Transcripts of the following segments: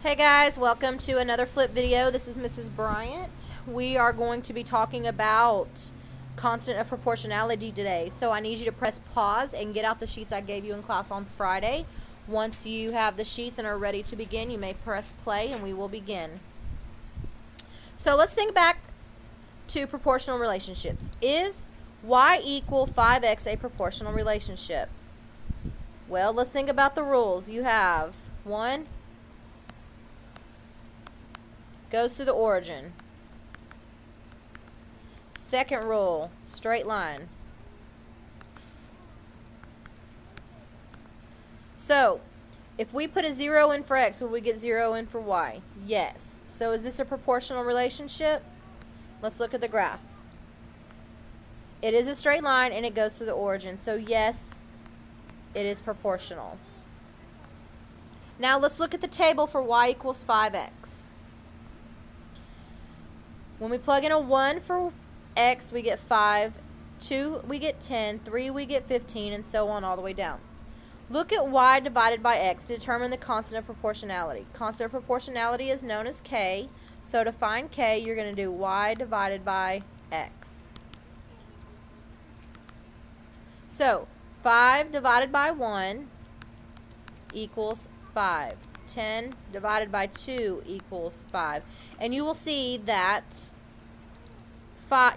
Hey guys, welcome to another flip video. This is Mrs. Bryant. We are going to be talking about constant of proportionality today. So I need you to press pause and get out the sheets I gave you in class on Friday. Once you have the sheets and are ready to begin, you may press play and we will begin. So let's think back to proportional relationships. Is y equal 5x a proportional relationship? Well, let's think about the rules. You have 1 goes to the origin. Second rule, straight line. So, if we put a 0 in for x, will we get 0 in for y? Yes. So is this a proportional relationship? Let's look at the graph. It is a straight line and it goes to the origin. So yes, it is proportional. Now let's look at the table for y equals 5x. When we plug in a 1 for x, we get 5, 2 we get 10, 3 we get 15, and so on all the way down. Look at y divided by x to determine the constant of proportionality. Constant of proportionality is known as k, so to find k, you're going to do y divided by x. So, 5 divided by 1 equals 5. 10 divided by 2 equals 5. And you will see that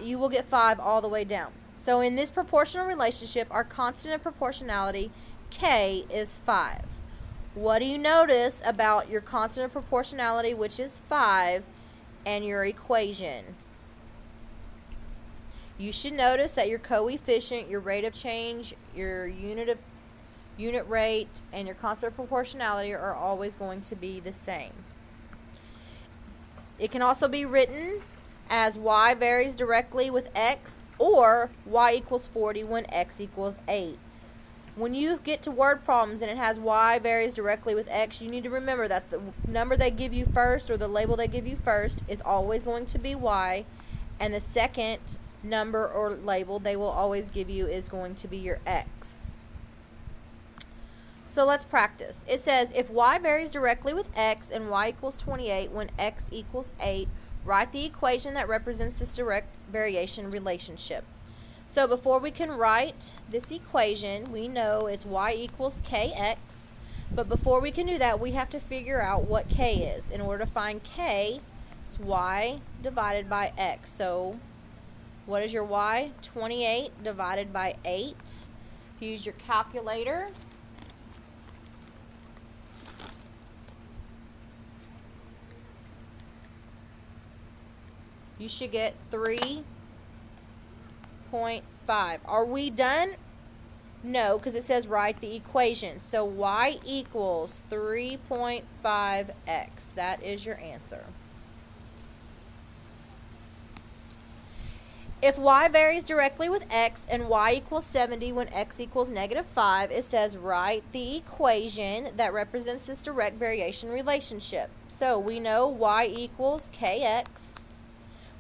you will get 5 all the way down. So in this proportional relationship, our constant of proportionality, k, is 5. What do you notice about your constant of proportionality, which is 5, and your equation? You should notice that your coefficient, your rate of change, your unit rate, and your constant of proportionality are always going to be the same. It can also be written as y varies directly with x, or y equals 40 when x equals 8. When you get to word problems and it has y varies directly with x, you need to remember that the number they give you first, or the label they give you first, is always going to be y, and the second number or label they will always give you is going to be your x. So let's practice. It says if y varies directly with x and y equals 28 when x equals 8, write the equation that represents this direct variation relationship. So before we can write this equation, we know it's y equals kx. But before we can do that, we have to figure out what k is. In order to find k, it's y divided by x. So what is your y? 28 divided by 8. Use your calculator. You should get 3.5. Are we done? No, because it says write the equation. So y equals 3.5x. That is your answer. If y varies directly with x and y equals 70 when x equals -5, it says write the equation that represents this direct variation relationship. So we know y equals kx.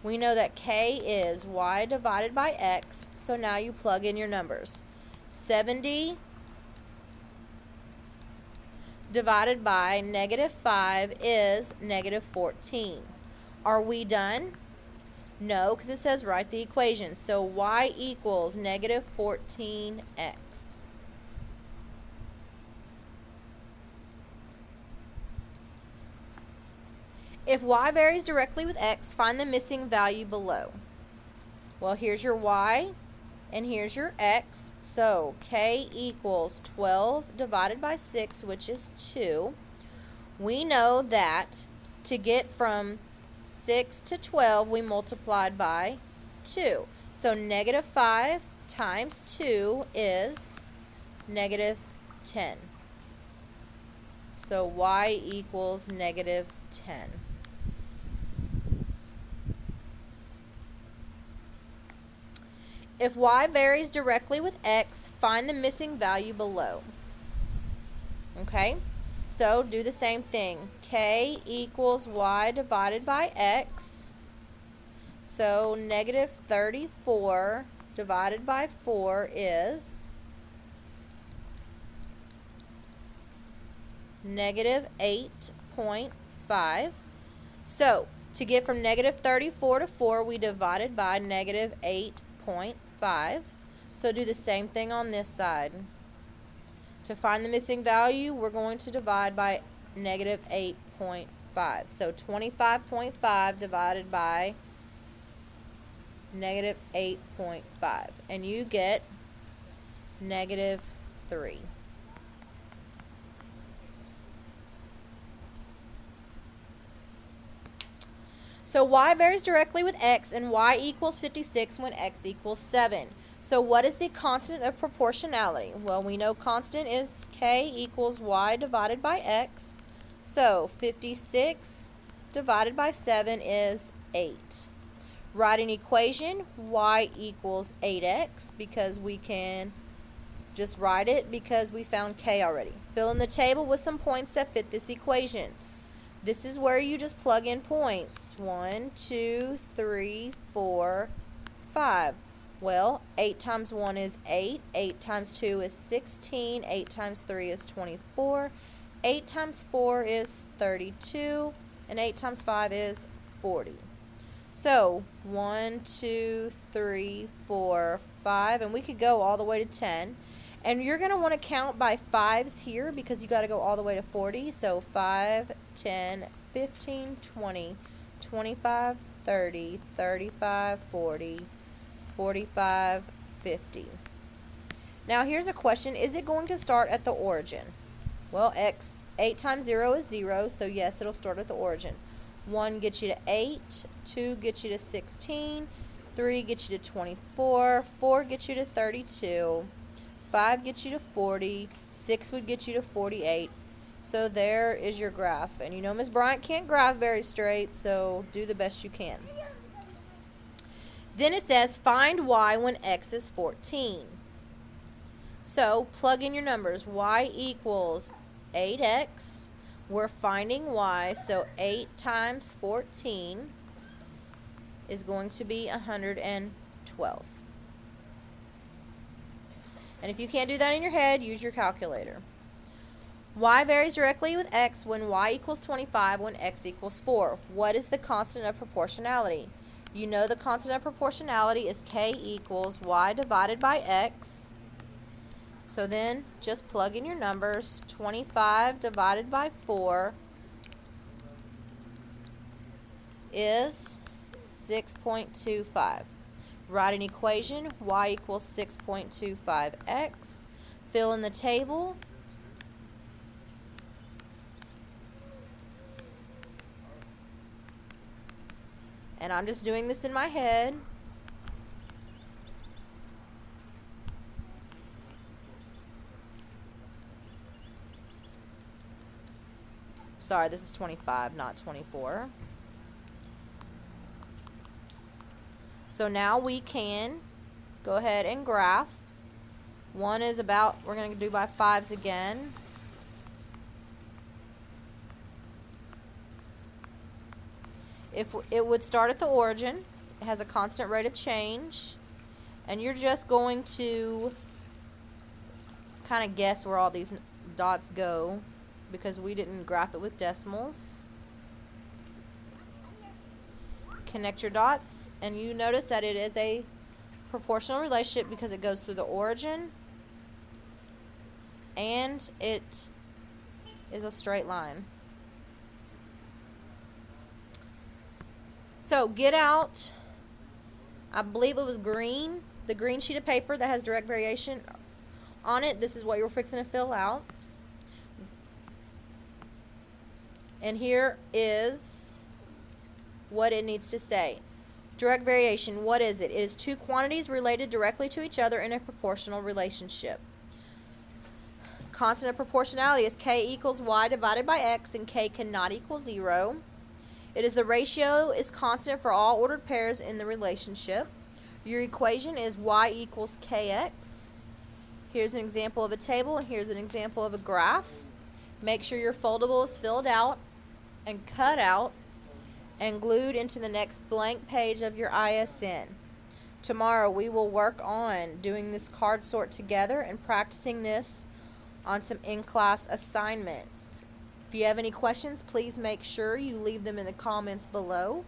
We know that k is y divided by x, so now you plug in your numbers. 70 divided by -5 is -14. Are we done? No, because it says write the equation. So y equals -14x. If y varies directly with x, find the missing value below. Well, here's your y, and here's your x. So k equals 12 divided by 6, which is 2. We know that to get from 6 to 12, we multiplied by 2. So -5 times 2 is -10. So y equals -10. If y varies directly with x, find the missing value below. Okay, so do the same thing. K equals y divided by x. So -34 divided by 4 is -8.5. 5. So, to get from negative 34 to 4, we divided by negative 8.5. So do the same thing on this side. To find the missing value, we're going to divide by negative 8.5. So 25.5 divided by negative 8.5. And you get negative 3. So y varies directly with x, and y equals 56 when x equals 7. So what is the constant of proportionality? Well, we know constant is k equals y divided by x. So 56 divided by 7 is 8. Write an equation, y equals 8x, because we can just write it because we found k already. Fill in the table with some points that fit this equation. This is where you just plug in points. 1, 2, 3, 4, 5. Well, 8 times 1 is 8. 8 times 2 is 16. 8 times 3 is 24. 8 times 4 is 32. And 8 times 5 is 40. So, 1, 2, 3, 4, 5. And we could go all the way to 10. And you're going to want to count by 5s here because you got to go all the way to 40. So 5, 10, 15, 20, 25, 30, 35, 40, 45, 50. Now here's a question. Is it going to start at the origin? Well, 8 times 0 is 0, so yes, it'll start at the origin. 1 gets you to 8, 2 gets you to 16, 3 gets you to 24, 4 gets you to 32, 5 gets you to 40, 6 would get you to 48. So there is your graph. And you know Ms. Bryant can't graph very straight, so do the best you can. Then it says find y when x is 14. So plug in your numbers. Y equals 8x. We're finding y, so 8 times 14 is going to be 112. And if you can't do that in your head, use your calculator. Y varies directly with x when y equals 25 when x equals 4. What is the constant of proportionality? You know the constant of proportionality is k equals y divided by x. So then just plug in your numbers. 25 divided by 4 is 6.25. Write an equation, y equals 6.25x. Fill in the table. And I'm just doing this in my head. Sorry, this is 25, not 24. So now we can go ahead and graph. One is about, we're going to do by 5s again. If it would start at the origin, it has a constant rate of change, and you're just going to kind of guess where all these dots go because we didn't graph it with decimals. Connect your dots, and you notice that it is a proportional relationship because it goes through the origin and it is a straight line. So get out, I believe it was green, the green sheet of paper that has direct variation on it. This is what you're fixing to fill out. And here is what it needs to say. Direct variation, what is it? It is two quantities related directly to each other in a proportional relationship. Constant of proportionality is k equals y divided by x, and k cannot equal 0. It is the ratio is constant for all ordered pairs in the relationship. Your equation is y equals kx. Here's an example of a table, and here's an example of a graph. Make sure your foldable is filled out and cut out and glued into the next blank page of your ISN. Tomorrow we will work on doing this card sort together and practicing this on some in-class assignments. If you have any questions, please make sure you leave them in the comments below.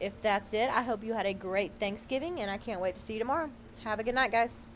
If that's it, I hope you had a great Thanksgiving, and I can't wait to see you tomorrow. Have a good night, guys.